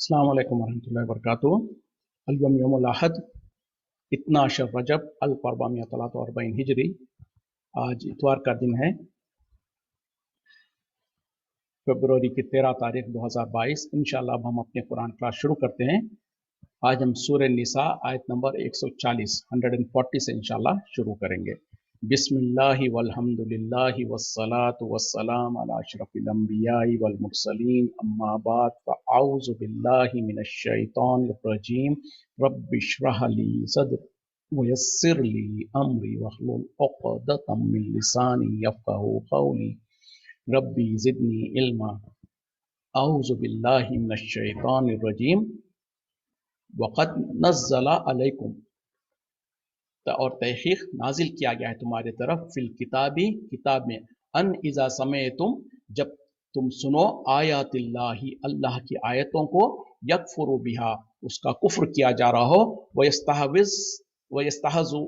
अस्सलाम वालेकुम वरहमतुल्लाहि वबरकातुहू। अल-यौम यौमुल अहद, इतना शर रजब अल-1443 हिजरी। आज इतवार का दिन है, फरवरी की 13 तारीख 2022। इंशाअल्लाह अब हम अपने कुरान क्लास शुरू करते हैं। आज हम सूरह निसा आयत नंबर 140 से इंशाअल्लाह शुरू करेंगे। बिस्मिल्लाहि वल्हम्दुलिल्लाहि वस्सलातु वस्सलाम अला अशरफिल अंबियाई वल मुरसलीन अम्मा बाद फ़अऊज़ु बिल्लाहि मिनश शैतानिर रजीम रब्बिश्रह ली सदरी वयस्सिर ली अमरी वहलुल उक़दतम मिन लिसानी यफ़क़हू क़ौली रब्बी ज़िदनी इल्मा। अऊज़ु बिल्लाहि मिनश शैतानिर रजीम वक़द नज़्ज़ला अलैकुम, और तहक़ीक़ नाजिल किया गया है तुम्हारे तरफ, फिल किताबी, किताब में, अन इज़ा समेतुम, जब तुम सुनो, आयातिल्लाही, अल्लाह की आयतों को, यकफुरु बिहा, उसका कुफ्र किया जा रहा हो, वयस्तहज़ु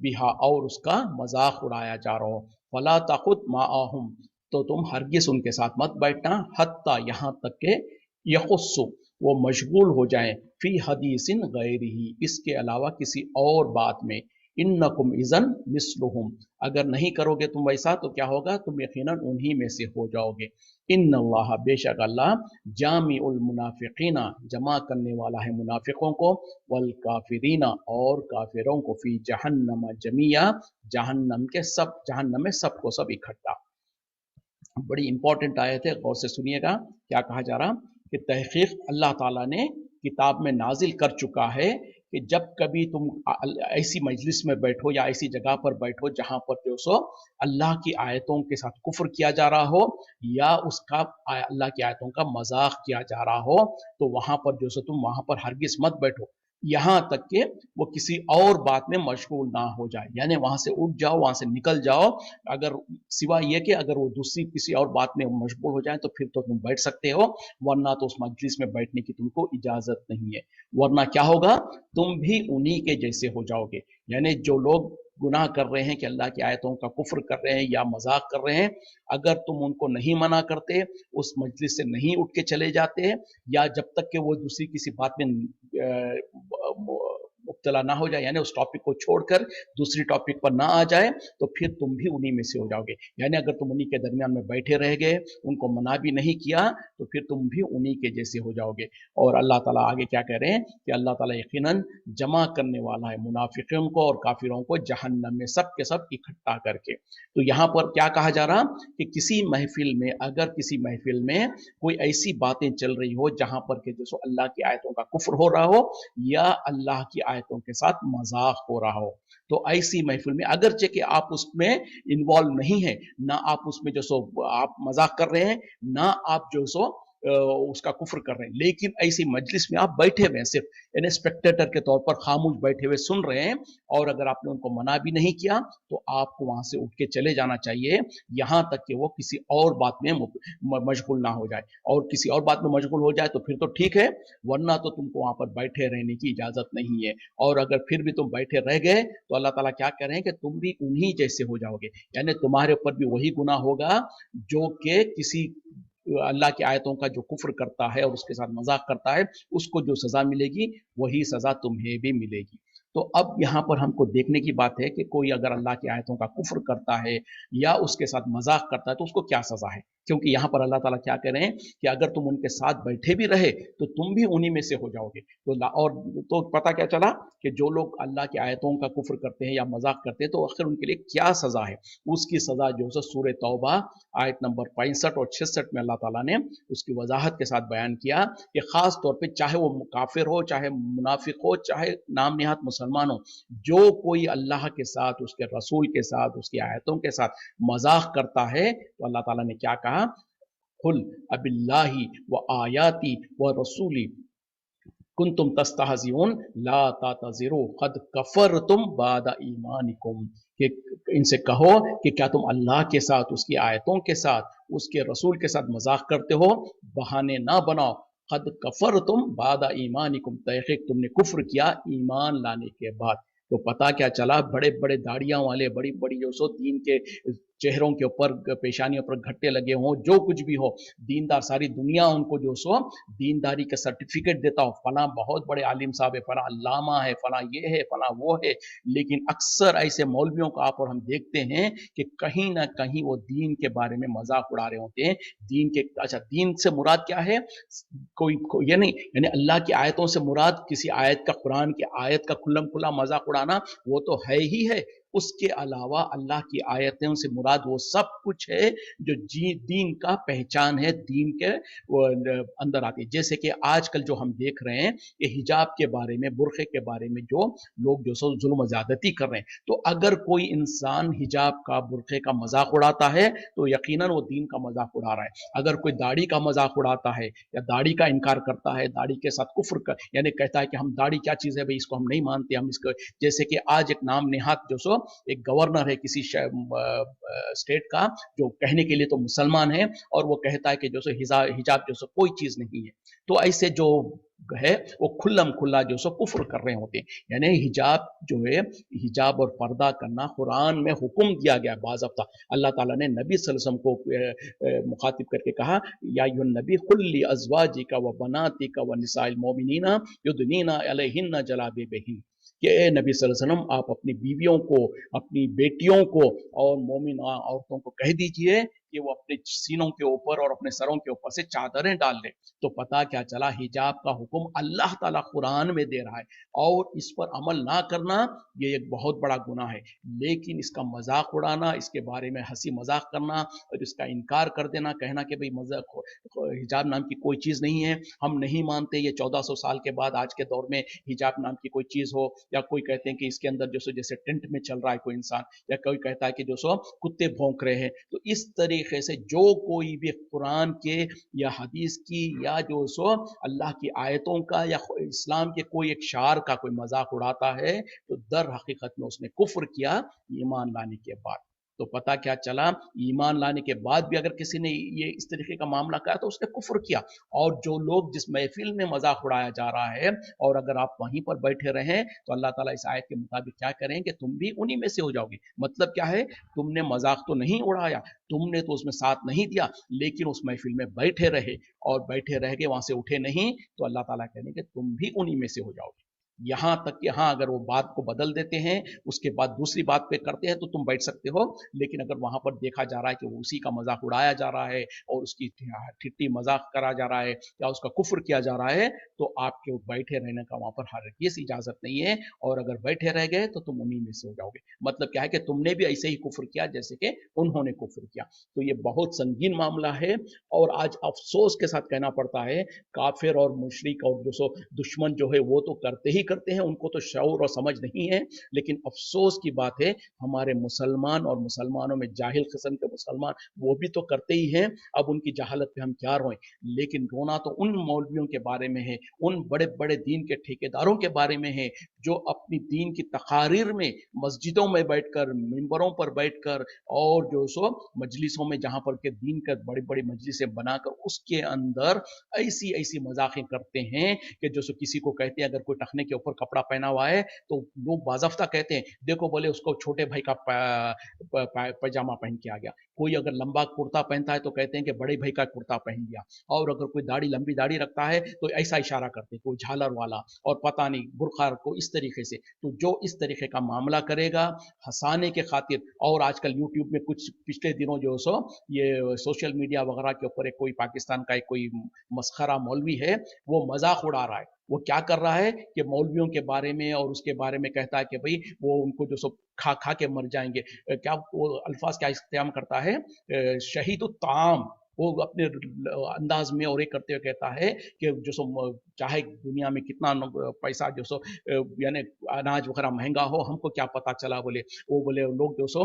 बिहा, और उसका मजाक उड़ाया जा रहा हो, फला तख़ुद माअहुम, तो तुम हरगिज़ उनके साथ मत बैठना, हत्ता, यहाँ तक के, यखुस्सु, वो मशगूल हो जाएं, फी हदीसिन गैरिही, इसके अलावा किसी और बात में, इन्नकुम इज़न मिस्लुहुम, अगर नहीं करोगे तुम वैसा तो क्या होगा, तुम यकीनन उन्हीं में से हो जाओगे। इन्नल्लाह, बेशक अल्लाह, जामिउल मुनाफिकीना, जमा करने वाला है मुनाफिकों को, वल काफिरीना, और काफिरों को, फी जहन्नम जमिया, जहन्नम में सबको सब इकट्ठा। बड़ी इंपॉर्टेंट आयत है, गौर से सुनिएगा क्या कहा जा रहा, कि तहक़ीक़ अल्लाह ताला ने किताब में नाजिल कर चुका है कि जब कभी तुम ऐसी मजलिस में बैठो या ऐसी जगह पर बैठो जहां पर जो सो अल्लाह की आयतों के साथ कुफ्र किया जा रहा हो या उसका अल्लाह की आयतों का मजाक किया जा रहा हो, तो वहां पर जो सो तुम वहां पर हरगिज मत बैठो, यहाँ तक कि वो किसी और बात में मशगूल ना हो जाए, यानी वहां से उठ जाओ, वहां से निकल जाओ, अगर सिवा ये कि अगर वो दूसरी किसी और बात में मशगूल हो जाए तो फिर तो तुम बैठ सकते हो, वरना तो उस मजलिस में बैठने की तुमको इजाजत नहीं है, वरना क्या होगा, तुम भी उन्हीं के जैसे हो जाओगे। यानी जो लोग गुनाह कर रहे हैं कि अल्लाह की आयतों का कुफ्र कर रहे हैं या मजाक कर रहे हैं, अगर तुम उनको नहीं मना करते, उस मजलिस से नहीं उठ के चले जाते, या जब तक कि वो दूसरी किसी बात में मुब्तला ना हो जाए, यानी उस टॉपिक को छोड़कर दूसरी टॉपिक पर ना आ जाए, तो फिर तुम भी उन्हीं में से हो जाओगे। यानी अगर तुम उन्हीं के दरमियान में बैठे रह गए, उनको मना भी नहीं किया, तो फिर तुम भी उन्हीं के जैसे हो जाओगे। और अल्लाह ताला आगे क्या कह रहे हैं कि अल्लाह ताला यकीनन जमा करने वाला है मुनाफिकों को और काफिरों को जहन्नम में सब के सब इकट्ठा करके। तो यहाँ पर क्या कहा जा रहा कि किसी महफिल में, अगर किसी महफिल में कोई ऐसी बातें चल रही हो जहां पर के जैसे अल्लाह की आयतों का कुफ्र हो रहा हो या अल्लाह की आयतों के साथ मजाक हो रहा हो, तो ऐसी महफिल में अगरचे कि आप उसमें इन्वॉल्व नहीं है, ना आप उसमें जो सो आप मजाक कर रहे हैं, ना आप जो सो उसका कुफ्र कर रहे हैं, लेकिन ऐसी मजलिस में आप बैठे हुए हैं, सिर्फ यानी स्पेक्टेटर के तौर पर खामोश बैठे हुए सुन रहे हैं, और अगर आपने उनको मना भी नहीं किया तो आपको वहां से उठ के चले जाना चाहिए, यहां तक कि वो किसी और बात में मशगूल ना हो जाए, और किसी और बात में मशगूल हो जाए तो फिर तो ठीक है, वरना तो तुमको वहां पर बैठे रहने की इजाजत नहीं है। और अगर फिर भी तुम बैठे रह गए तो अल्लाह ताला क्या कह रहे हैं कि तुम भी उन्हीं जैसे हो जाओगे, यानी तुम्हारे ऊपर भी वही गुनाह होगा जो कि किसी अल्लाह की आयतों का जो कुफ्र करता है और उसके साथ मजाक करता है, उसको जो सजा मिलेगी वही सजा तुम्हें भी मिलेगी। तो अब यहाँ पर हमको देखने की बात है कि कोई अगर अल्लाह की आयतों का कुफ्र करता है या उसके साथ मजाक करता है तो उसको क्या सजा है, क्योंकि यहाँ पर अल्लाह ताला क्या कह रहे हैं कि अगर तुम उनके साथ बैठे भी रहे तो तुम भी उन्हीं में से हो जाओगे। और तो पता क्या चला कि जो लोग अल्लाह की आयतों का कुफ्र करते हैं या मजाक करते हैं तो आखिर उनके लिए क्या सजा है, उसकी सजा जो है सूरह तौबा आयत नंबर 65 और 66 में अल्लाह ताला ने उसकी वजाहत के साथ बयान किया कि खास तौर पे चाहे वो काफिर हो, चाहे मुनाफिक हो, चाहे नाम निहात मुसलमान हो, जो कोई अल्लाह के साथ, उसके रसूल के साथ, उसकी आयतों के साथ मजाक करता है, तो अल्लाह ताला ने क्या कहा, कुल अबिल्लाही व आयाती व रसूली कुंतुम तस्तहजिऊन ला तातज़िरू क़द कफ़रतुम बादा ईमानिकुम, कि इनसे कहो कि क्या तुम अल्लाह के साथ, उसकी आयतों के साथ, उसके रसूल के साथ मजाक करते हो, बहाने ना बनाओ, क़द कफ़रतुम बादा ईमानिकुम, तहक़ीक़ तुमने कुफ्र किया ईमान लाने के बाद। तो पता क्या चला, बड़े बड़े दाढ़ियां वाले, बड़ी बड़ी जो सो दीन के चेहरों के ऊपर, पेशानियों पर घट्टे लगे हों, जो कुछ भी हो, दीनदार सारी दुनिया उनको जो सो दीनदारी का सर्टिफिकेट देता हो, फला बहुत बड़े आलिम साहब है, फला अल्लामा है, फला ये है, फला वो है। लेकिन अक्सर ऐसे मौलवियों को आप और हम देखते हैं कि कहीं ना कहीं वो दीन के बारे में मजाक उड़ा रहे होते हैं। दीन के, अच्छा दीन से मुराद क्या है? ये नहीं, यानी अल्लाह की आयतों से मुराद किसी आयत का, कुरान की आयत का खुल्लम खुल्ला मजाक उड़ाना, वो तो है ही है। उसके अलावा अल्लाह की आयतों से मुराद वो सब कुछ है जो दीन का पहचान है, दीन के अंदर आती है। जैसे कि आजकल जो हम देख रहे हैं कि हिजाब के बारे में, बुरखे के बारे में जो लोग जो सो जुल्म ज्यादती कर रहे हैं, तो अगर कोई इंसान हिजाब का, बुरखे का मजाक उड़ाता है तो यकीनन वो दीन का मजाक उड़ा रहा है। अगर कोई दाढ़ी का मजाक उड़ाता है या दाढ़ी का इनकार करता है, दाढ़ी के साथ कुफ्र कर, यानी कहता है कि हम दाढ़ी क्या चीज है भाई, इसको हम नहीं मानते, हम इसको, जैसे कि आज एक नाम नेहात जो सो एक गवर्नर है किसी स्टेट का, जो कहने के लिए तो मुसलमान है, और वो कहता है कि जो सो हिजाब जो सो कोई चीज नहीं है। तो ऐसे जो है वो खुल्लम खुल्ला जो सो कुफ्र कर रहे होते हैं। यानी हिजाब जो है, हिजाब और पर्दा करना कुरान में हुक्म दिया गया है बाज़ाब्ता। अल्लाह ताला ने नबी सल्लल्लाहु अलैहि वसल्लम को मुखातिब करके कहा, या अय्युहन नबी कुल ली अज़वाजिका व बनातिका व निसाइल मोमिनीना युदनीना अलैहिन्ना जलाबिबिहिन, कि ए नबी सल्लल्लाहु अलैहि वसल्लम, आप अपनी बीवियों को, अपनी बेटियों को और मोमिन औरतों को कह दीजिए कि वो अपने सीनों के ऊपर और अपने सरों के ऊपर से चादरें डाल लें। तो पता क्या चला, हिजाब का हुक्म अल्लाह ताला कुरान में दे रहा है, और इस पर अमल ना करना ये एक बहुत बड़ा गुनाह है। लेकिन इसका मजाक उड़ाना, इसके बारे में हंसी मजाक करना और इसका इनकार कर देना, कहना कि भाई मजाक, हिजाब नाम की कोई चीज़ नहीं है, हम नहीं मानते, ये 1400 साल के बाद आज के दौर में हिजाब नाम की कोई चीज़ हो, या कोई कहते हैं कि इसके अंदर जो सो जैसे टेंट में चल रहा है कोई इंसान, या कोई कहता है कि जो सो कुत्ते भौंक रहे हैं। तो इस तरीके से जो कोई भी कुरान के या हदीस की या जो सो अल्लाह की आयतों का या इस्लाम के कोई एक शार का कोई मजाक उड़ाता है, तो दर हकीकत में उसने कुफ्र किया ईमान लाने के बाद। तो पता क्या चला, ईमान लाने के बाद भी अगर किसी ने ये इस तरीके का मामला कहा तो उसने कुफ्र किया। और जो लोग, जिस महफिल में मजाक उड़ाया जा रहा है, और अगर आप वहीं पर बैठे रहें, तो अल्लाह ताला इस आयत के मुताबिक क्या करेंगे, तुम भी उन्हीं में से हो जाओगे। मतलब क्या है, तुमने मजाक तो नहीं उड़ाया, तुमने तो उसमें साथ नहीं दिया, लेकिन उस महफिल में बैठे रहे और बैठे रह गए, वहां से उठे नहीं, तो अल्लाह ताला कहेंगे तुम भी उन्हीं में से हो जाओगे। यहां तक कि हाँ, अगर वो बात को बदल देते हैं, उसके बाद दूसरी बात पे करते हैं, तो तुम बैठ सकते हो। लेकिन अगर वहां पर देखा जा रहा है कि वो उसी का मजाक उड़ाया जा रहा है और उसकी ठिट्टी मजाक करा जा रहा है या उसका कुफ्र किया जा रहा है, तो आपके बैठे रहने का वहां पर हरगिज़ इजाजत नहीं है। और अगर बैठे रह गए तो तुम उन्हीं में से हो जाओगे। मतलब क्या है कि तुमने भी ऐसे ही कुफ्र किया जैसे कि उन्होंने कुफ्र किया। तो ये बहुत संगीन मामला है, और आज अफसोस के साथ कहना पड़ता है, काफिर और मुशरिक और जो सो दुश्मन जो है वो तो करते ही करते हैं, उनको तो शऊर और समझ नहीं है। लेकिन अफसोस की बात है, हमारे मुसलमान और मुसलमानों में जाहिल किस्म के मुसलमान वो भी तो करते ही हैं। अब उनकी जहालत पे हम क्या रोएं। लेकिन रोना तो उन मौलवियों के बारे में है, उन बड़े बड़े दीन के ठेकेदारों के बारे में है, जो अपनी दीन की तकारीर में मस्जिदों में बैठकर, मिंबरों पर बैठकर, और जो सो मजलिसों में जहां पर के दीन का बड़ी बड़ी मजलिसें बनाकर उसके अंदर ऐसी ऐसी मजाकें करते हैं कि जो सो किसी को कहते हैं, अगर कोई टखने के ऊपर कपड़ा पहना हुआ है तो लोग बाज़ाफ्ता कहते हैं, देखो बोले उसको छोटे भाई का पैजामा पहन के आ गया। कोई अगर लंबा कुर्ता पहनता है तो कहते हैं कि बड़े भाई का कुर्ता पहन लिया। और अगर कोई दाढ़ी, लंबी दाढ़ी रखता है तो ऐसा इशारा करते हैं, कोई झालर वाला और पता नहीं बुरखा को, इस तरीके से। तो जो इस तरीके का मामला करेगा हंसाने के खातिर, और आजकल यूट्यूब में कुछ पिछले दिनों जो सो ये सोशल मीडिया वगैरह के ऊपर एक कोई पाकिस्तान का एक कोई मस्खरा मौलवी है, वो मजाक उड़ा रहा है। वो क्या कर रहा है कि मौलवियों के बारे में और उसके बारे में कहता है कि भाई वो उनको जो सब खा खा के मर जाएंगे। क्या वो अल्फाज क्या इस्तेमाल करता है, शहीद ताम। वो अपने अंदाज में और एक करते हुए कहता है कि जो सो चाहे दुनिया में कितना पैसा जो सो यानी अनाज वगैरह महंगा हो, हमको क्या पता चला। बोले वो, बोले लोग जो सो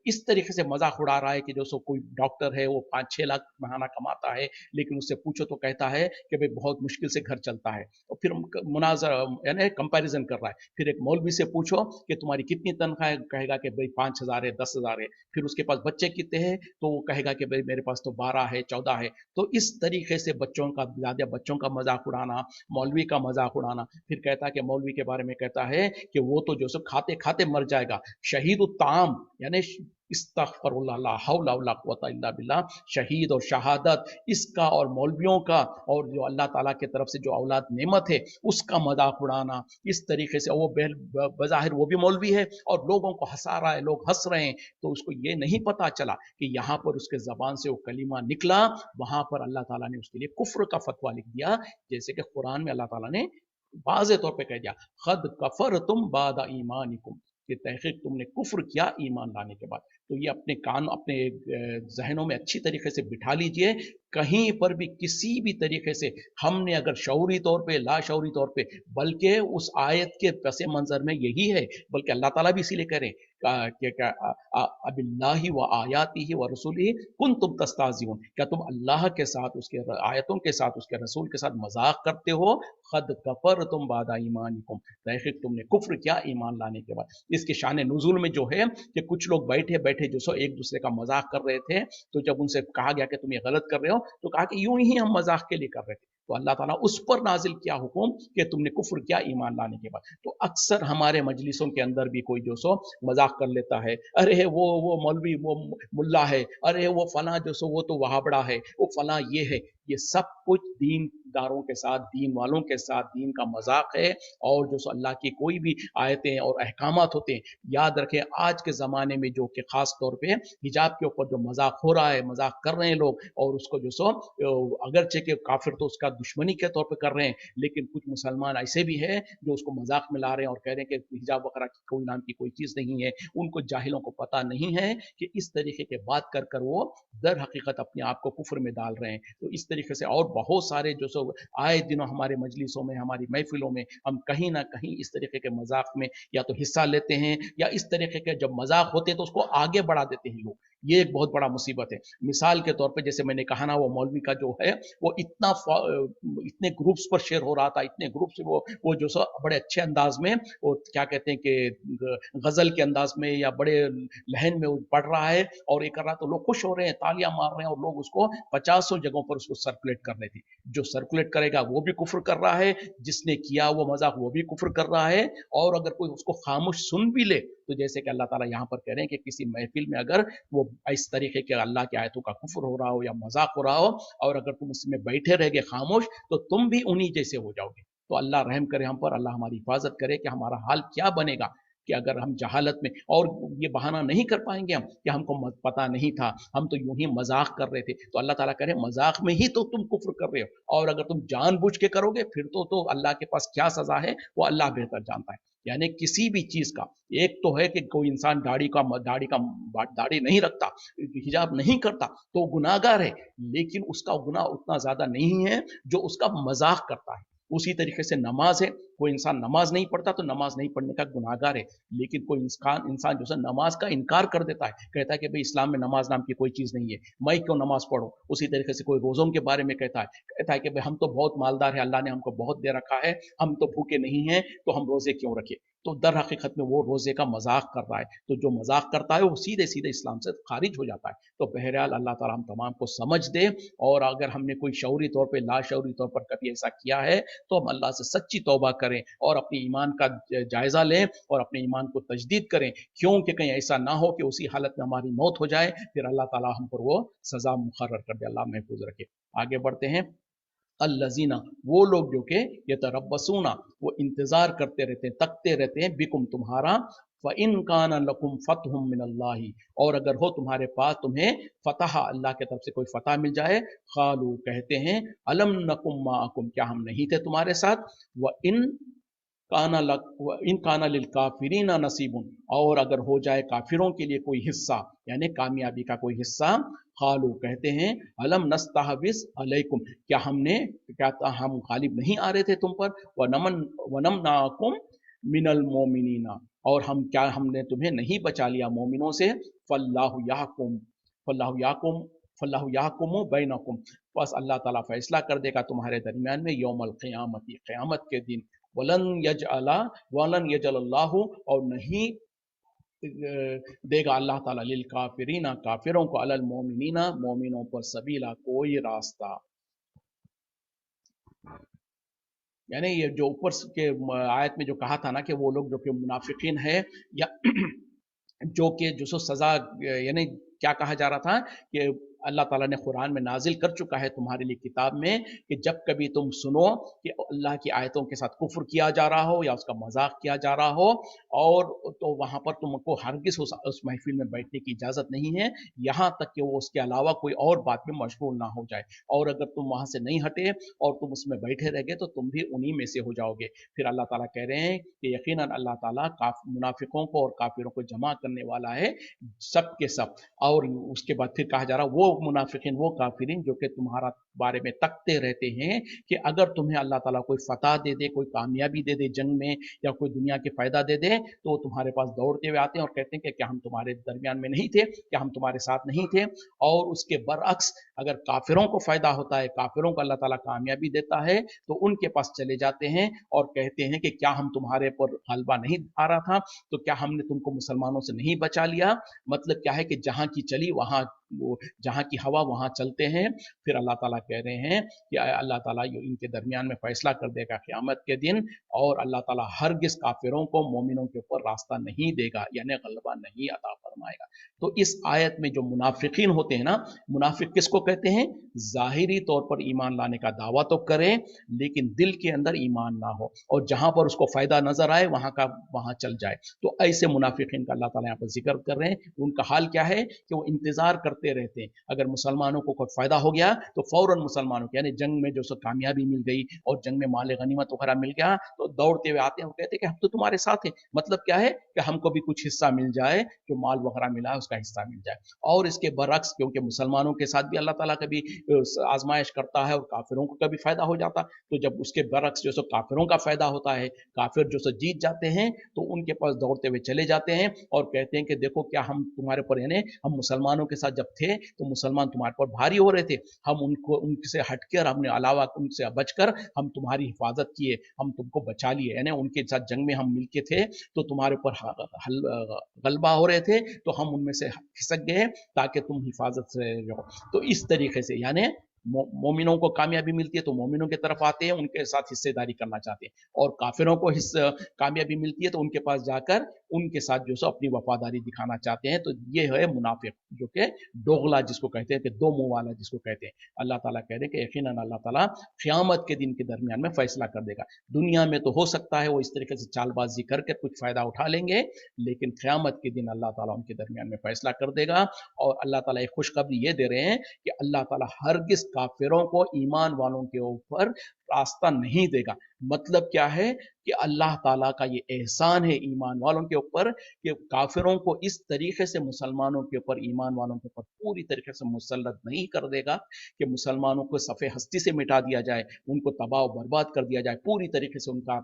इस तरीके से मजाक उड़ा रहा है कि जो सो कोई डॉक्टर है, वो 5-6 लाख महीना कमाता है, लेकिन उससे पूछो तो कहता है कि भाई बहुत मुश्किल से घर चलता है। और फिर मुनाजरा यानी कंपैरिजन कर रहा है। फिर एक मौलवी से पूछो कि तुम्हारी कितनी तनख्वाह है, कहेगा कि भाई 5,000 है, 10,000 है। फिर उसके पास बच्चे कितने हैं, तो वो कहेगा कि भाई मेरे पास तो 12 है, 14 है। तो इस तरीके से बच्चों का, ज्यादा बच्चों का मजाक उड़ाना, मौलवी का मजाक उड़ाना। फिर कहता है कि मौलवी के बारे में कहता है कि वो तो जो सब खाते खाते मर जाएगा, शहीद ताम, यानी इस्तगफिरुल्लाह ला हौला वला कुव्वता इल्ला बिल्लाह। शहीद और शहादत इसका और मौलवियों का और जो अल्लाह ताला की तरफ से जो औलाद नेमत है उसका मजाक उड़ाना इस तरीके से, वो बज़ाहिर वो भी मौलवी है और लोगों को हंसा रहा है, लोग हंस रहे हैं, तो उसको ये नहीं पता चला कि यहाँ पर उसके ज़बान से वो कलीमा निकला, वहाँ पर अल्लाह ताला ने उसके लिए कुफ्र का फतवा लिख दिया। जैसे कि कुरान में अल्लाह ताला ने वाज़े तौर पे कह दिया, खद कफर तुम बाद ईमानिकुम, कि तहकीक तुमने कुफ्र किया ईमान लाने के बाद। तो ये अपने कान अपने जहनों में अच्छी तरीके से बिठा लीजिए, कहीं पर भी किसी भी तरीके से हमने अगर शऊरी तौर पे लाशऊरी तौर पे, बल्कि उस आयत के पस मंजर में यही है, बल्कि अल्लाह ताला भी इसीलिए कह रहे हैं अबिल्लाहि व आयातिहि व रसूलिहि कुंतुम तस्ताज़िऊन, क्या तुम अल्लाह के साथ उसके आयतों के साथ उसके रसूल के साथ मजाक करते हो? खद कफर तुम बादा ईमानिकुम, तहकीक तुमने कुफ्र किया ईमान लाने के बाद। इसके शान नुज़ूल में जो है कि कुछ लोग बैठे बैठे जो सो एक दूसरे का मजाक कर रहे थे, तो जब उनसे कहा गया कि तुम ये गलत कर रहे हो, तो कहा कि यूं ही हम मजाक के लिए कर रहे थे। तो अल्लाह ताला उस पर नाजिल किया हुक्म कि तुमने कुफ्र किया ईमान लाने के बाद। तो अक्सर हमारे मजलिसों के अंदर भी कोई जो सो मजाक कर लेता है, अरे वो मौलवी वो मुल्ला है, अरे वो फला जो सो वो तो वहाबड़ा है, वो फला ये है। ये सब कुछ दीनदारों के साथ, दीन वालों के साथ दीन का मजाक है। और जो सो अल्लाह की कोई भी आयतें और अहकामात होते हैं, याद रखें आज के ज़माने में जो कि ख़ास तौर पे हिजाब के ऊपर जो मजाक हो रहा है, मजाक कर रहे हैं लोग, और उसको जो सो अगरचे के काफिर तो उसका दुश्मनी के तौर पे कर रहे हैं, लेकिन कुछ मुसलमान ऐसे भी हैं जो उसको मजाक में ला रहे हैं और कह रहे हैं कि हिजाब वगैरह की कोई नाम की कोई चीज़ नहीं है। उनको जाहिलों को पता नहीं है कि इस तरीके के बात कर कर वो दर हकीकत अपने आप को कुफ्र में डाल रहे हैं। तो इस तरीके से और बहुत सारे जो सो आए दिनों हमारे मजलिसों में, हमारी महफिलों में हम कहीं ना कहीं इस तरीके के मजाक में या तो हिस्सा लेते हैं, या इस तरीके के जब मजाक होते हैं तो उसको आगे बढ़ा देते हैं लोग। ये एक बहुत बड़ा मुसीबत है। मिसाल के तौर पे जैसे मैंने कहा ना, वो मौलवी का जो है वो इतने ग्रुप्स पर शेयर हो रहा था, इतने ग्रुप्स वो जो सो बड़े अच्छे अंदाज में वो क्या कहते हैं कि गजल के अंदाज में या बड़े लहन में वो पढ़ रहा है और ये कर रहा है, तो लोग खुश हो रहे हैं, तालियां मार रहे हैं, और लोग उसको 50 जगहों पर उसको सर्कुलेट कर रहे थे। जो सर्कुलेट करेगा वो भी कुफ्र कर रहा है, जिसने किया वो मजाक वो भी कुफ्र कर रहा है। और अगर कोई उसको खामोश सुन भी ले, तो जैसे कि अल्लाह ताला यहाँ पर कह रहे हैं कि किसी महफिल में अगर वो इस तरीके के अल्लाह की आयतों का कुफ्र हो रहा हो या मजाक हो रहा हो, और अगर तुम उसमें बैठे रह गए खामोश, तो तुम भी उन्हीं जैसे हो जाओगे। तो अल्लाह रहम करे हम पर, अल्लाह हमारी हिफाजत करे कि हमारा हाल क्या बनेगा कि अगर हम जहालत में, और ये बहाना नहीं कर पाएंगे हम कि हमको पता नहीं था, हम तो यूं ही मजाक कर रहे थे। तो अल्लाह ताला कह रहे हैं मजाक में ही तो तुम कुफ्र कर रहे हो, और अगर तुम जानबूझ के करोगे फिर तो अल्लाह के पास क्या सजा है वो अल्लाह बेहतर जानता है। यानी किसी भी चीज का, एक तो है कि कोई इंसान दाढ़ी नहीं रखता, हिजाब नहीं करता, तो गुनाहगार है, लेकिन उसका गुनाह उतना ज्यादा नहीं है जो उसका मजाक करता है। उसी तरीके से नमाज है, कोई इंसान नमाज नहीं पढ़ता तो नमाज नहीं पढ़ने का गुनाहगार है, लेकिन कोई इंसान जो है नमाज का इनकार कर देता है, कहता है कि भाई इस्लाम में नमाज नाम की कोई चीज नहीं है, मैं क्यों नमाज पढ़ो। उसी तरीके से कोई रोजों के बारे में कहता है कि भाई हम तो बहुत मालदार है, अल्लाह ने हमको बहुत दे रखा है, हम तो भूखे नहीं हैं, तो हम रोजे क्यों रखे। तो दर हकीकत में वो रोजे का मजाक कर रहा है। तो जो मजाक करता है वो सीधे सीधे इस्लाम से खारिज हो जाता है। तो बहरहाल अल्लाह ताला हम तमाम को समझ दे, और अगर हमने कोई शऊरी तौर पर लाशऊरी तौर पर कभी ऐसा किया है, तो हम अल्लाह से सच्ची तौबा करें और अपने ईमान का जायजा लें और अपने ईमान को तजदीद करें, क्योंकि कहीं ऐसा ना हो कि उसी हालत में हमारी मौत हो जाए, फिर अल्लाह ताला हम पर वो सजा मुकर्रर कर दे। अल्लाह महफूज रखे। आगे बढ़ते हैं। अल्लजीना, वो लोग जो कि ये तरबसूना, वो इंतजार करते रहते हैं, तकते रहते हैं, बिकुम तुम्हारा, फ इन काना लकुम फतहुम मिनल्लाहि, और अगर हो तुम्हारे पास तुम्हें फतह, अल्लाह की तरफ से कोई फतह मिल जाए, खालू कहते हैं, अलम नकुम माअकुम, क्या हम नहीं थे तुम्हारे साथ, व इन काना लिल काफिरीना नसीबुन, और अगर हो जाए काफिरों के लिए कोई हिस्सा, यानी कामयाबी का कोई हिस्सा, खालू कहते हैं, अलम नस्तहविस अलैकुम, क्या हम गालिब नहीं आ रहे थे तुम पर, वनम नाकुम मिनल मोमिनीना, और हमने तुम्हें नहीं बचा लिया मोमिनों से, फल्लाहु याहकुम फल्लाहु याकुम फल्लाहु याकुमु बैनकुम, बस अल्लाह ताला फैसला कर देगा तुम्हारे दरमियान में, यौमल क़यामती, क़यामत के दिन, वलन यजअला वलन यजअल्लाहु, और नहीं देगा अल्लाह ताला लिल काफिरीना, काफिरों को, अलल मोमिनीना, मोमिनों पर, सबीला, कोई रास्ता। यानी ये जो ऊपर के आयत में जो कहा था ना कि वो लोग जो कि मुनाफिकीन है या जो कि जो सो सज़ा यानी क्या कहा जा रहा था कि अल्लाह ताला ने कुरान में नाजिल कर चुका है तुम्हारे लिए किताब में कि जब कभी तुम सुनो कि अल्लाह की आयतों के साथ कुफ्र किया जा रहा हो या उसका मजाक किया जा रहा हो, और तो वहाँ पर तुमको हरगिज़ उस महफिल में बैठने की इजाज़त नहीं है, यहाँ तक कि वो उसके अलावा कोई और बात में मशगूल ना हो जाए। और अगर तुम वहाँ से नहीं हटे और तुम उसमें बैठे रह गए तो तुम भी उन्हीं में से हो जाओगे। फिर अल्लाह ताला कह रहे हैं कि यकीनन अल्लाह ताला मुनाफिकों को और काफिरों को जमा करने वाला है, सब के सब। और उसके बाद फिर कहा जा रहा वो मुनाफिकीन, वो काफिरीन जो कि तुम्हारा बारे में तकते रहते हैं कि अगर तुम्हें अल्लाह ताला कोई फतह दे दे, कोई कामयाबी दे दे जंग में, या कोई दुनिया के फायदा दे दे, तो वो तुम्हारे पास दौड़ते हुए आते हैं और कहते हैं कि क्या हम तुम्हारे दरमियान में नहीं थे, क्या हम तुम्हारे साथ नहीं थे। और उसके बरअक्स अगर काफिरों को फायदा होता है, काफिरों को अल्लाह ताला कामयाबी देता है, तो उनके पास चले जाते हैं और कहते हैं कि क्या हम तुम्हारे पर गलबा नहीं आ रहा था, तो क्या हमने तुमको मुसलमानों से नहीं बचा लिया। मतलब क्या है कि जहां की चली वहां, वो जहां की हवा वहां चलते हैं। फिर अल्लाह ताला कह रहे हैं कि अल्लाह ताला इनके दरमियान में फैसला कर देगा क़यामत के दिन, और अल्लाह ताला हरगिज़ काफिरों को मोमिनों के ऊपर रास्ता नहीं देगा, यानी गलबा नहीं अता फरमाएगा। तो इस आयत में जो मुनाफिकीन होते हैं ना, मुनाफिक किसको कहते हैं? ज़ाहिरी तौर पर ईमान लाने का दावा तो करें लेकिन दिल के अंदर ईमान ना हो, और जहां पर उसको फायदा नजर आए वहां का वहां चल जाए। तो ऐसे मुनाफिकीन का अल्लाह ताला यहाँ पर जिक्र कर रहे हैं। उनका हाल क्या है कि वो इंतजार करते रहते हैं, अगर मुसलमानों को कोई फायदा हो गया तो फौरन मुसलमानों को, यानी जंग में जो सो कामयाबी मिल गई और जंग में माल गनीमत वगैरह मिल गया, तो दौड़ते हुए आते हैं और कहते हैं कि हम तो तुम्हारे साथ हैं। मतलब क्या है कि हमको भी कुछ हिस्सा मिल जाए, जो माल वगैरह मिला है उसका हिस्सा मिल जाए। और इसके बरअक्स, क्योंकि मुसलमानों के साथ भी अल्लाह ताला कभी आजमाइश करता है और काफिरों को कभी फायदा हो जाता, तो जब उसके बरअक्स जो सो काफिरों का फायदा होता है, काफिर जो सो जीत जाते हैं, तो उनके पास दौड़ते हुए चले जाते हैं और कहते हैं कि देखो क्या हम तुम्हारे पर, यानी हम मुसलमानों के साथ जब थे तो मुसलमान तुम्हारे पर भारी हो रहे थे, हम उनको उनसे हटकर, हमने अलावा उनसे बचकर हम तुम्हारी हिफाजत किए, हम तुमको बचा लिए, यानी उनके साथ जंग में हम मिलके थे तो तुम्हारे ऊपर गलबा हो रहे थे, तो हम उनमें से खिसक गए ताकि तुम हिफाजत से रहो। तो इस तरीके से यानी मोमिनों को कामयाबी मिलती है तो मोमिनों की तरफ आते हैं, उनके साथ हिस्सेदारी करना चाहते हैं, और काफिरों को कामयाबी मिलती है तो उनके पास जाकर उनके साथ जो सो अपनी वफादारी दिखाना चाहते हैं। तो ये है मुनाफिक, जो कि दोगला जिसको कहते हैं, कि दो मुंह वाला जिसको कहते हैं। अल्लाह ताला कह रहे हैं कि यकीनन अल्लाह ताला क़यामत के दिन के दरमियान में फैसला कर देगा। दुनिया में तो हो सकता है वो इस तरीके से चालबाजी करके कुछ फायदा उठा लेंगे, लेकिन क़यामत के दिन अल्लाह ताला उनके दरमियान में फैसला कर देगा। और अल्लाह ताला एक खुशखबरी ये दे रहे हैं कि अल्लाह ताला हरगिज़ काफिरों को ईमान वालों के ऊपर रास्ता नहीं देगा। मतलब क्या है कि अल्लाह ताला का ये एहसान है ईमान वालों के ऊपर कि काफिरों को इस तरीके से मुसलमानों के ऊपर, ईमान वालों के ऊपर पूरी तरीके से मुसल्लत नहीं कर देगा कि मुसलमानों को सफ़े हस्ती से मिटा दिया जाए, उनको तबाह बर्बाद कर दिया जाए, पूरी तरीके से उनका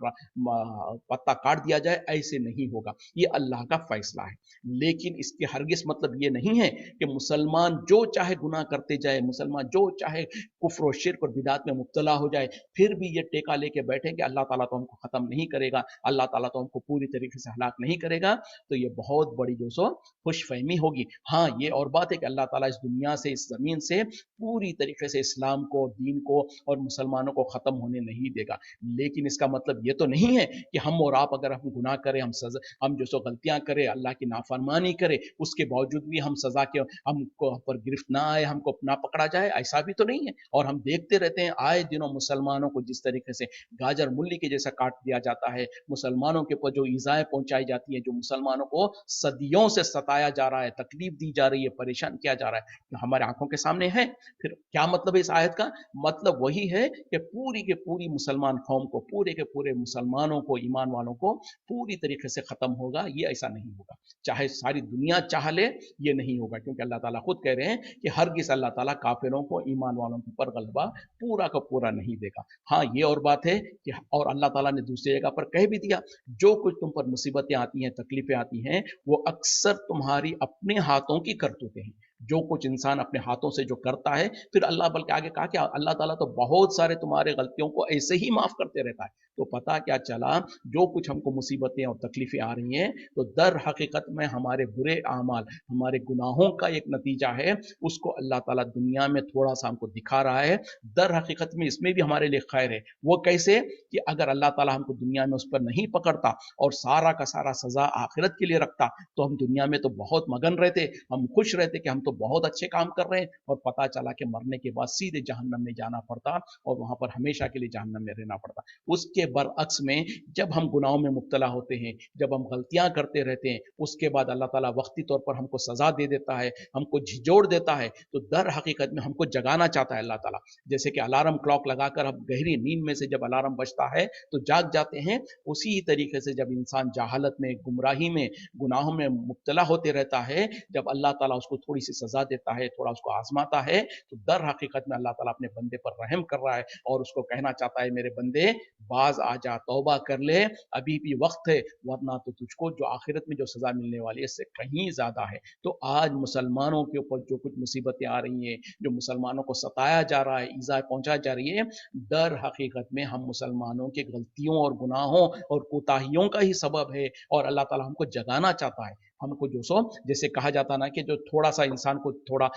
पत्ता काट दिया जाए, ऐसे नहीं होगा। ये अल्लाह का फैसला है। लेकिन इसके हरगिज़ मतलब ये नहीं है कि मुसलमान जो चाहे गुनाह करते जाए, मुसलमान जो चाहे कुफ्र और शिर्क और बिदात में मुब्तला हो जाए, फिर भी ये टेका लेके बैठे कि अल्लाह ताला तो हमको ख़त्म नहीं करेगा, अल्लाह ताला तो हमको पूरी तरीके से हलाक नहीं करेगा, तो ये बहुत बड़ी जो सो खुशफहमी होगी। हाँ, ये और बात है कि अल्लाह ताला इस दुनिया से, इस ज़मीन से पूरी तरीके से इस्लाम को, दीन को और मुसलमानों को ख़त्म होने नहीं देगा। लेकिन इसका मतलब ये तो नहीं है कि हम और आप अगर हम गुनाह करें, हम जो सो गलतियाँ करें, अल्लाह की नाफरमानी करें, उसके बावजूद भी हम सज़ा के हमको पर गिरफ्त ना आए, हमको ना पकड़ा जाए, ऐसा भी तो नहीं है। और हम देखते रहते हैं आए दिनों मुसलमानों को जिस तरीके से गाजर मूली के जैसा काट दिया जाता है, मुसलमानों के ऊपर जो ईज़ाएँ पहुँचाई जाती हैं, जो मुसलमानों को सदियों से सताया जा रहा है, तकलीफ दी जा रही है, परेशान किया जा रहा है, जो हमारे आंखों के सामने है। फिर क्या मतलब है इस आयत का? मतलब वही है कि पूरी के पूरी मुसलमान कौम को, पूरे के पूरे मुसलमानों को, ईमान वालों को पूरी तरीके से ख़त्म होगा, ये ऐसा नहीं होगा। चाहे सारी दुनिया चाह ले, ये नहीं होगा, क्योंकि अल्लाह ताला खुद कह रहे हैं कि हरगिज़ अल्लाह ताला काफिरों को, ईमान वालों के ऊपर गलबा पूरा का पूरा नहीं देगा। हाँ, ये और बात है कि और अल्लाह ताला ने दूसरी जगह पर कह भी दिया, जो कुछ तुम पर मुसीबतें आती हैं, तकलीफें आती हैं, वो अक्सर तुम्हारी अपने हाथों की करतूतें हैं। जो कुछ इंसान अपने हाथों से जो करता है, फिर अल्लाह बल्कि आगे कहा कि अल्लाह ताला तो बहुत सारे तुम्हारे गलतियों को ऐसे ही माफ करते रहता है। तो पता क्या चला, जो कुछ हमको मुसीबतें और तकलीफें आ रही हैं, तो दर हकीकत में हमारे बुरे अमाल, हमारे गुनाहों का एक नतीजा है। उसको अल्लाह ताला दुनिया में थोड़ा सा हमको दिखा रहा है। दर हकीकत में इसमें भी हमारे लिए खैर है। वो कैसे कि अगर अल्लाह ताला हमको दुनिया में उस पर नहीं पकड़ता और सारा का सारा सजा आखिरत के लिए रखता, तो हम दुनिया में तो बहुत मगन रहते, हम खुश रहते कि हम तो बहुत अच्छे काम कर रहे हैं, और पता चला कि मरने के बाद सीधे जहन्नम में जाना पड़ता और वहां पर हमेशा के लिए जहन्नम में रहना पड़ता। उसके बरअक्स में जब हम गुनाहों में मुब्तला होते हैं, जब हम गलतियां करते रहते हैं, उसके बाद अल्लाह ताला वक्ती तौर पर हमको सजा दे देता है, हमको झिझोड़ देता है, तो दर हकीकत में हमको जगाना चाहता है अल्लाह ताला। जैसे कि अलार्म क्लॉक लगाकर हम गहरी नींद में से जब अलार्म बजता है तो जाग जाते हैं, उसी तरीके से जब इंसान जहालत में, गुमराही में, गुनाहों में मुब्तला होते रहता है, जब अल्लाह ताला उसको थोड़ी सी सजा देता है, थोड़ा उसको आजमाता है, तो दर हकीकत में अल्लाह ताला अपने बंदे पर रहम कर रहा है और उसको कहना चाहता है, मेरे बंदे बाज आ जा, तौबा कर ले, अभी भी वक्त है, वरना तो तुझको जो आखिरत में जो सजा मिलने वाली है इससे कहीं ज्यादा है। तो आज मुसलमानों के ऊपर जो कुछ मुसीबतें आ रही हैं, जो मुसलमानों को सताया जा रहा है, ईजा पहुंचाई जा रही है, दर हकीकत में हम मुसलमानों के गलतियों और गुनाहों और कोताहियों का ही सबब है, और अल्लाह ताला हमको जगाना चाहता है। हमको जो सो जैसे कहा जाता ना कि जो थोड़ा सा इंसान को थोड़ा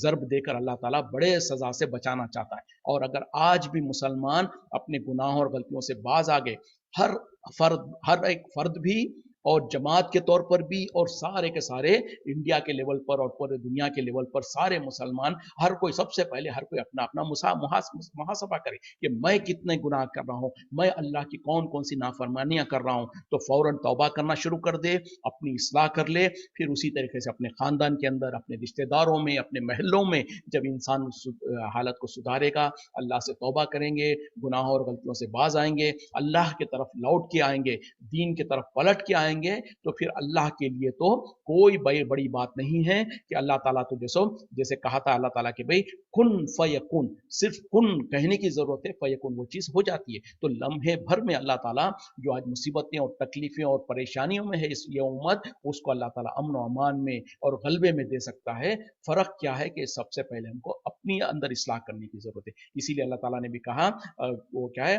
ज़र्ब देकर अल्लाह ताला बड़े सजा से बचाना चाहता है। और अगर आज भी मुसलमान अपने गुनाहों और गलतियों से बाज आ गए, हर हर एक फर्द भी और जमात के तौर पर भी और सारे के सारे इंडिया के लेवल पर और पूरे दुनिया के लेवल पर सारे मुसलमान, हर कोई सबसे पहले हर कोई अपना अपना मुहासबा करे कि मैं कितने गुनाह कर रहा हूँ, मैं अल्लाह की कौन कौन सी नाफरमानियां कर रहा हूँ। तो फौरन तौबा करना शुरू कर दे, अपनी इस्लाह कर ले। फिर उसी तरीके से अपने खानदान के अंदर, अपने रिश्तेदारों में, अपने महलों में जब इंसान हालत को सुधारेगा, अल्लाह से तौबा करेंगे, गुनाहों और गलतियों से बाज आएंगे, अल्लाह की तरफ लौट के आएंगे, दीन की तरफ पलट के आएंगे, तो फिर अल्लाह के लिए तो कोई बड़ी बात नहीं है कि अल्लाह ताला तो जैसे कहा था अल्लाह ताला के भाई कुन फयकुन, सिर्फ कुन कहने की जरूरत है, फयकुन वो चीज हो जाती है। तो लम्हे भर में अल्लाह ताला जो आज मुसीबतें और तकलीफें और परेशानियों में है इस ये उम्मत, उसको अल्लाह ताला अमन और अमान में और गलबे में दे सकता है। फर्क क्या है कि सबसे पहले हमको अपनी अंदर इस्लाह करने की जरूरत है। इसीलिए अल्लाह ताला ने भी कहा, वो क्या है,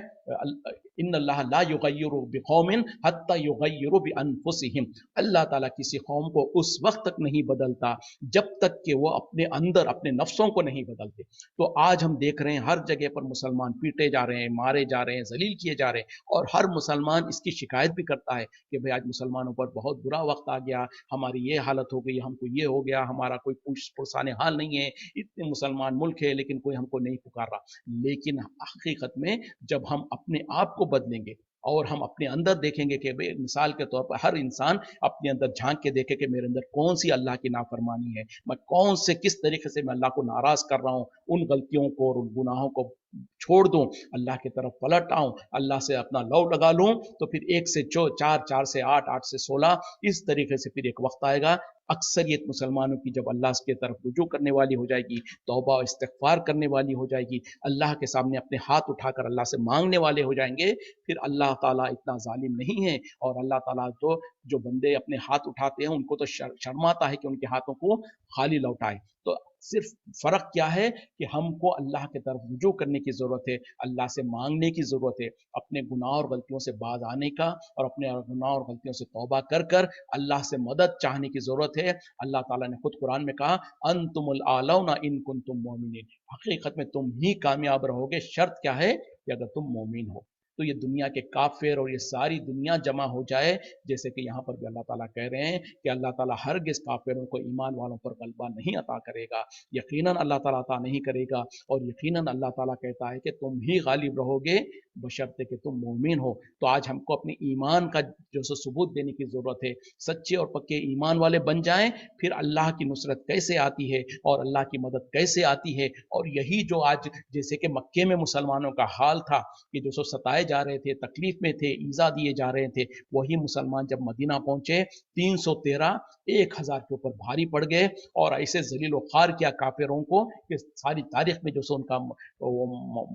इन्नल्लाह ला युगय्यिरु बिकौमिन हत्ता युगय्यिरु बिअनफुसिहिम। अल्लाह ताला किसी कौम को उस वक्त तक नहीं बदलता जब तक कि वो अपने अंदर अपने नफ्सों को नहीं बदलते। तो आज हम देख रहे हैं हर जगह पर मुसलमान पीटे जा रहे हैं, मारे जा रहे हैं, जलील किए जा रहे हैं, और हर मुसलमान इसकी शिकायत भी करता है कि भाई आज मुसलमानों पर बहुत बुरा वक्त आ गया, हमारी ये हालत हो गई, हमको ये हो गया, हमारा कोई पुरसाने हाल नहीं है, इतने मुसलमान मुल्क है लेकिन कोई हमको नहीं पुकार रहा। लेकिन हकीकत में जब हम अपने आप को बदलेंगे और हम अपने अंदर देखेंगे कि भाई मिसाल के तौर पर हर इंसान अपने अंदर झांक के देखे कि मेरे अंदर कौन सी अल्लाह की नाफरमानी है, मैं कौन से किस तरीके से मैं अल्लाह को नाराज कर रहा हूँ, उन गलतियों को और उन गुनाहों को छोड़ दूं, अल्लाह की तरफ पलट आऊं, अल्लाह से अपना लौ लगा लूं, तो फिर 1 से 4, 4 से 8, 8 से 16, इस तरीके से फिर एक वक्त आएगा अक्सरियत मुसलमानों की जब अल्लाह की तरफ रुजू करने वाली हो जाएगी, तौबा और इस्तिगफार करने वाली हो जाएगी, अल्लाह के सामने अपने हाथ उठाकर अल्लाह से मांगने वाले हो जाएंगे, फिर अल्लाह ताला इतना जालिम नहीं है। और अल्लाह ताला तो जो बंदे अपने हाथ उठाते हैं उनको तो शर्माता है कि उनके हाथों को खाली लौटाए। तो सिर्फ फर्क क्या है कि हमको अल्लाह की तरफ रुजू करने की जरूरत है, अल्लाह से मांगने की जरूरत है, अपने गुनाह और गलतियों से बाज आने का और अपने गुनाह और गलतियों से तौबा कर कर अल्लाह से मदद चाहने की जरूरत है। अल्लाह ताला ने खुद कुरान में कहा, अंतुमुल आलौना इन कुंतुम मोमिनीन, हकीकत में तुम ही कामयाब रहोगे, शर्त क्या है कि अगर तुम मोमिन हो। तो ये दुनिया के काफिर और ये सारी दुनिया जमा हो जाए, जैसे कि यहाँ पर भी अल्लाह ताला कह रहे हैं कि अल्लाह ताला हरगिज़ काफिरों को ईमान वालों पर गलबा नहीं अता करेगा, यकीनन अल्लाह ताला अता नहीं करेगा, और यकीनन अल्लाह ताला कहता है कि तुम ही गालिब रहोगे बशर्ते कि तुम मोमिन हो। तो आज हमको अपने ईमान का जो सो सबूत देने की ज़रूरत है, सच्चे और पक्के ईमान वाले बन जाएं, फिर अल्लाह की नुसरत कैसे आती है और अल्लाह की मदद कैसे आती है। और यही जो आज जैसे कि मक्के में मुसलमानों का हाल था कि जो सो सताए जा रहे थे, तकलीफ में थे, ईजा दिए जा रहे थे, वही मुसलमान जब मदीना पहुंचे 313 1000 के ऊपर भारी पड़ गए और ऐसे जलील ख्वार किया काफिरों को कि सारी तारीख में जो सो उनका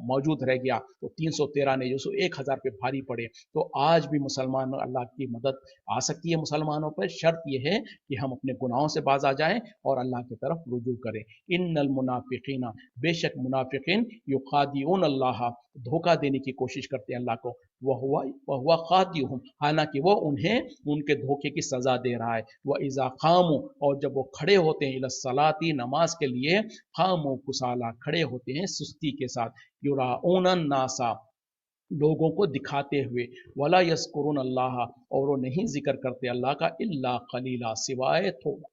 मौजूद रह गया। तो 313 ने जो सो 1000 पे भारी पड़े। तो आज भी मुसलमान अल्लाह की मदद आ सकती है मुसलमानों पर, शर्त यह है कि हम अपने गुनाहों से बाज आ जाएं और अल्लाह की तरफ रुजू करें। इन्नल मुनाफिकीना, बेशक मुनाफिकीन युखादिऊन अल्लाह, धोखा देने की कोशिश करते हैं अल्लाह को, वह हुआ खादियुहुम, हालांकि वो उन्हें उनके धोखे की सजा दे रहा है। वह इज़ा खामू, और जब वो खड़े होते हैं इलस्सलाती, नमाज के लिए, खामू कुसाला, खड़े होते हैं सुस्ती के साथ, युराऊन नासा, लोगों को दिखाते हुए, वला यस्कुरुन अल्लाह, और वो नहीं जिक्र करते अल्लाह का, इल्ला कलीला, सिवाय थोड़ा।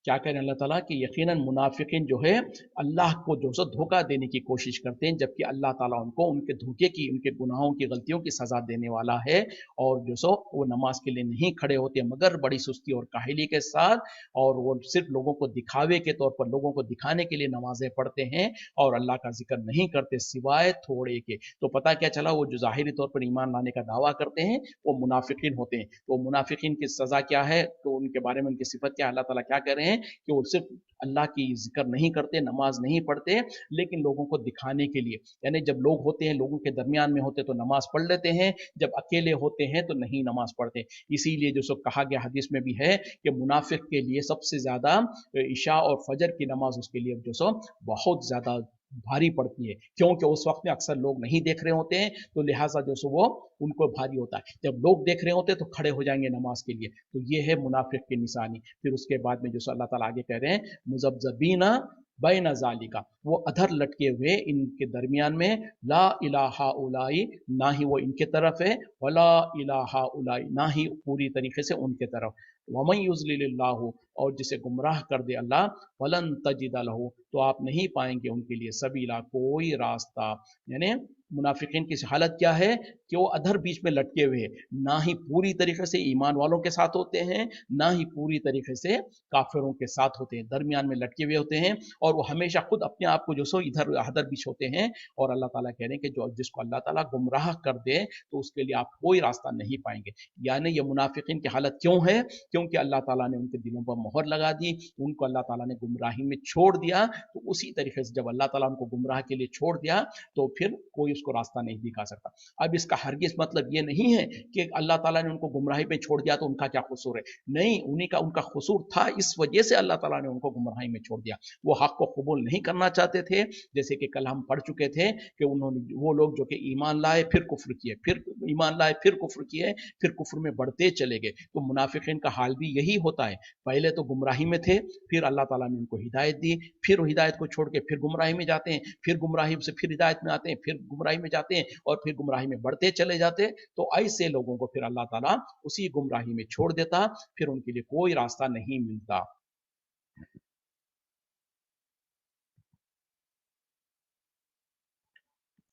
क्या कह रहे हैं अल्लाह ताला कि यकीनन मुनाफिकीन जो है अल्लाह को जो सो धोखा देने की कोशिश करते हैं, जबकि अल्लाह ताला उनको उनके धोखे की, उनके गुनाहों की, गलतियों की सजा देने वाला है। और जो सो वो नमाज के लिए नहीं खड़े होते मगर बड़ी सुस्ती और काहली के साथ, और वो सिर्फ लोगों को दिखावे के तौर पर, लोगों को दिखाने के लिए नमाजें पढ़ते हैं और अल्लाह का जिक्र नहीं करते सिवाय थोड़े के। तो पता क्या चला, वो जो ज़ाहिरी तौर पर ईमान लाने का दावा करते हैं वो मुनाफिकीन होते हैं। तो मुनाफिकीन की सज़ा क्या है, तो उनके बारे में उनकी सिफत क्या, अल्लाह ताला क्या कह रहे हैं कि वो सिर्फ अल्लाह की जिक्र नहीं करते, नमाज नहीं पढ़ते, लेकिन लोगों को दिखाने के लिए, यानी जब लोग होते हैं, लोगों के दरमियान में होते तो नमाज पढ़ लेते हैं, जब अकेले होते हैं तो नहीं नमाज पढ़ते। इसीलिए जो सो कहा गया हदीस में भी है कि मुनाफिक के लिए सबसे ज्यादा इशा और फजर की नमाज उसके लिए जो सो बहुत ज्यादा भारी पड़ती है, क्योंकि उस वक्त में अक्सर लोग नहीं देख रहे होते हैं, तो लिहाजा जो सो वो उनको भारी होता है। जब लोग देख रहे होते हैं तो खड़े हो जाएंगे नमाज के लिए। तो ये है मुनाफिक की निशानी। फिर उसके बाद में जो अल्लाह ताला आगे कह रहे हैं, मुजब्जबीना बैन ज़ालिका, वो अधर लटके हुए इनके दरमियान में, ला इलाहा उलाई, ना ही वो इनके तरफ है, वला इलाहा उलाई, ना ही पूरी तरीके से उनके तरफ, वमन युज़लिल्लाहु, और जिसे गुमराह कर दे अल्लाह, फलन तजिद लहू, तो आप नहीं पाएंगे उनके लिए सबीला, कोई रास्ता। यानी मुनाफिकीन की हालत क्या है कि वो अधर बीच में लटके हुए हैं, ना ही पूरी तरीके से ईमान वालों के साथ होते हैं, ना ही पूरी तरीके से काफिरों के साथ होते हैं, दरमियान में लटके हुए होते हैं, और वो हमेशा खुद अपने आप को जो सो इधर अधर बीच होते हैं। और अल्लाह ताला कह रहे हैं कि जो जिसको अल्लाह ताला गुमराह कर दे तो उसके लिए आप कोई रास्ता नहीं पाएंगे। यानी ये मुनाफिकीन की हालत क्यों है, क्योंकि अल्लाह ताला ने उनके दिलों पर मोहर लगा दी, उनको अल्लाह ताला ने गुमराही में छोड़ दिया। तो उसी तरीके से जब अल्लाह ताला उनको गुमराह के लिए छोड़ दिया तो फिर कोई उसको रास्ता नहीं दिखा सकता। अब इसका हरगिज मतलब ये नहीं है कि अल्लाह ताला ने उनको गुमराही पे छोड़ दिया तो उनका क्या कसूर है, नहीं, उनका कसूर था, इस वजह से अल्लाह ताला ने उनको गुमराही में छोड़ दिया। वो हक को कबूल नहीं करना चाहते थे, जैसे कि कल हम पढ़ चुके थे कि उन्होंने, वो लोग जो कि ईमान लाए फिर कुफ्र किए, फिर ईमान लाए फिर कुफ्र किए, फिर कुफ्र में बढ़ते चले गए। तो मुनाफिकीन का हाल भी यही होता है, पहले तो गुमराही में थे, फिर अल्लाह ताला ने उनको हिदायत दी, फिर हिदायत को छोड़ के फिर गुमराही में जाते हैं, फिर गुमराही से फिर हिदायत में आते हैं, फिर गुमराही में जाते हैं, और फिर गुमराही में बढ़ते चले जाते। तो ऐसे लोगों को फिर अल्लाह ताला उसी गुमराही में छोड़ देता, फिर उनके लिए कोई रास्ता नहीं मिलता।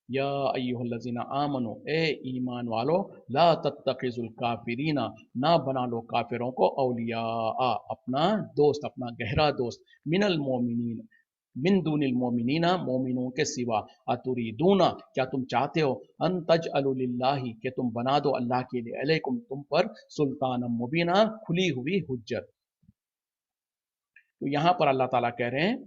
या अय्युहल्लज़ीना आमनो, ए ईमान वालो, ला तत्तखिजुल काफिरीना, ना बना लो काफिरों को, औलिया, अपना दोस्त, अपना गहरा दोस्त, मिनल मोमिनीन, मिन दूनिल मोमिनीना, मोमिनों के सिवा, अतुरीदूना, क्या तुम चाहते हो, अन तजअलु लिल्लाहि, कि तुम बना दो अल्लाह के लिए, अलैकुम, तुम पर, सुल्तान मुबीना, खुली हुई हुज्जत। तो यहां पर अल्लाह ताला कह रहे हैं,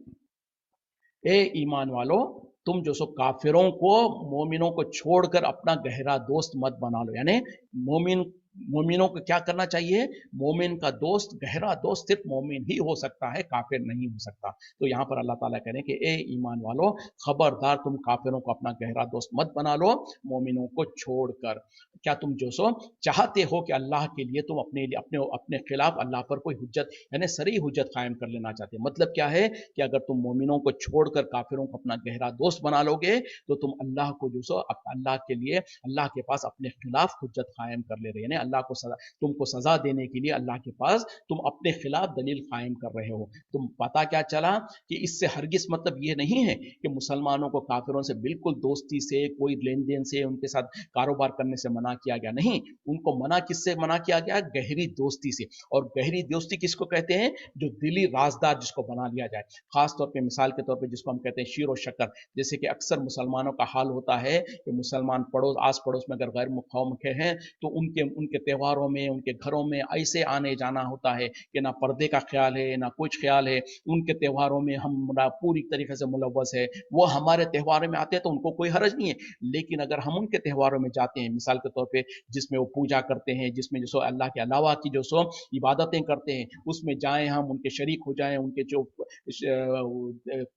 ए ईमान वालो, तुम जो सो काफिरों को, मोमिनों को छोड़कर अपना गहरा दोस्त मत बना लो। यानी मोमिन, मोमिनों को क्या करना चाहिए, मोमिन का दोस्त, गहरा दोस्त सिर्फ मोमिन ही हो सकता है, काफिर नहीं हो सकता। तो यहाँ पर अल्लाह ताला कह रहे हैं कि ए ईमान वालो, खबरदार, तुम काफिरों को अपना गहरा दोस्त मत बना लो, मोमिनों को छोड़कर। क्या तुम जो सो चाहते हो कि अल्लाह के लिए तुम अपने लिए, अपने अपने खिलाफ अल्लाह पर कोई हुज्जत, यानी सरी हुज्जत कायम कर लेना चाहते हैं। मतलब क्या है कि अगर तुम मोमिनों को छोड़कर काफिरों को अपना गहरा दोस्त बना लोगे तो तुम अल्लाह को जो सो अल्लाह के लिए, अल्लाह के पास अपने खिलाफ हुज्जत कायम कर ले रहे हैं, अल्लाह को सजा, तुमको सजा देने के लिए अल्लाह के पास तुम अपने खिलाफ दलील कायम कर रहे हो। तुम पता क्या चला कि इससे हरगिज मतलब ये नहीं है कि मुसलमानों को काफिरों से बिल्कुल दोस्ती से, कोई लेन देन से, उनके साथ कारोबार करने से मना किया गया, नहीं। उनको मना किससे मना किया गया? गहरी दोस्ती से। और गहरी दोस्ती किसको कहते हैं? जो दिली राजदार जिसको बना लिया जाए। खास तौर पे मिसाल के तौर पे जिसको हम कहते हैं शीर और शक्कर। जैसे कि अक्सर मुसलमानों का हाल होता है कि मुसलमान पड़ोस, आस पड़ोस में अगर गैर मुखाम के हैं तो उनके उनके त्योहारों में, उनके घरों में ऐसे आने जाना होता है कि ना पर्दे का ख्याल है, ना कुछ ख्याल है। उनके त्योहारों में हम पूरी तरीके से मुलव्वस है। वो हमारे त्योहारों में आते हैं तो उनको कोई हरज नहीं है। लेकिन अगर हम उनके त्योहारों में जाते हैं, मिसाल के तौर पे जिसमें वो पूजा करते हैं, जिसमें जो सो अल्लाह के अलावा की जो सो इबादतें करते हैं, उसमें जाएं, हम उनके शरीक हो जाएं, उनके जो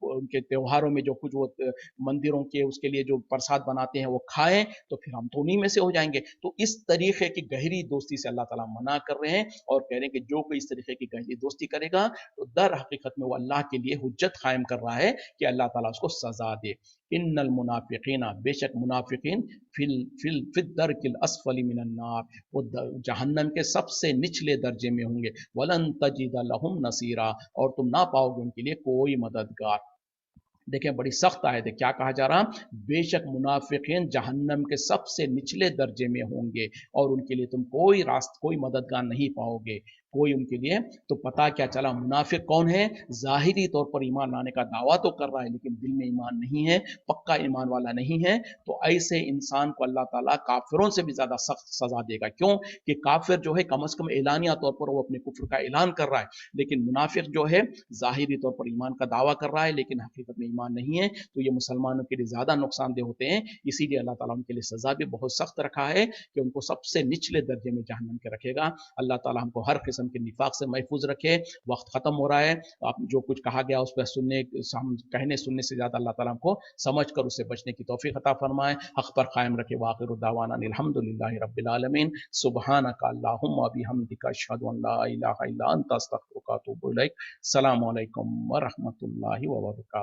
उनके त्योहारों में जो कुछ वो मंदिरों के उसके लिए जो प्रसाद बनाते हैं वो खाएं, तो फिर हम तो उन्हीं में से हो जाएंगे। तो इस तरीके की गहरी दोस्ती से अल्लाह ताला मना कर रहे हैं और कह रहे हैं कि जो कोई इस तरीके की गहरी दोस्ती करेगा तो दर हकीकत में वो अल्लाह के लिए हुज्जत कायम कर रहा है कि अल्लाह ताला उसको सजा दे। इन्नल मुनाफिकीना, बेशक मुनाफिकीन, फिल फिल फिद दरकिल अस्फली मिनन नार, वो जहन्नम के सबसे निचले दर्जे में होंगे। वलन तजिद लहुम नसीरा, और तुम ना पाओगे उनके लिए कोई मददगार। देखें बड़ी सख्त आयत है, क्या कहा जा रहा? बेशक मुनाफिकीन जहन्नम के सबसे निचले दर्जे में होंगे और उनके लिए तुम कोई मददगार नहीं पाओगे, कोई उनके लिए। तो पता क्या चला, मुनाफिक कौन है? जाहिरी तौर पर ईमान लाने का दावा तो कर रहा है लेकिन दिल में ईमान नहीं है, पक्का ईमान वाला नहीं है। तो ऐसे इंसान को अल्लाह ताला काफिरों से भी ज्यादा सख्त सजा देगा। क्यों? कि काफिर जो है कम से कम एलानिया तौर पर वो अपने कुफ्र का ऐलान कर रहा है, लेकिन मुनाफिक जो है जाहिरी तौर पर ईमान का दावा कर रहा है लेकिन हकीकत में ईमान नहीं है। तो ये मुसलमानों के लिए ज्यादा नुकसानदेह होते हैं। इसीलिए अल्लाह ताला उनके लिए सजा भी बहुत सख्त रखा है कि उनको सबसे निचले दर्जे में जहन्नम के रखेगा। अल्लाह ताला हमको हर किस्म के निफाक से महफूज रखे। वक्त खत्म हो रहा है, आप जो कुछ कहा गया उस पर कहने सुनने से ज्यादा अल्लाह ताला हमको समझ कर उससे बचने की तौफीक अता फरमाए, हक पर कायम रखे। वाखिर दावाना अल्हम्दुलिल्लाहि रब्बिल आलमीन, सुब्हानका अल्लाहुम्मा बिहम्दिका अशहदु अन ला इलाहा इल्ला अंता अस्तगफिरुका व अतूबु इलैक। अस्सलामु अलैकुम व रहमतुल्लाहि व बरकातहू।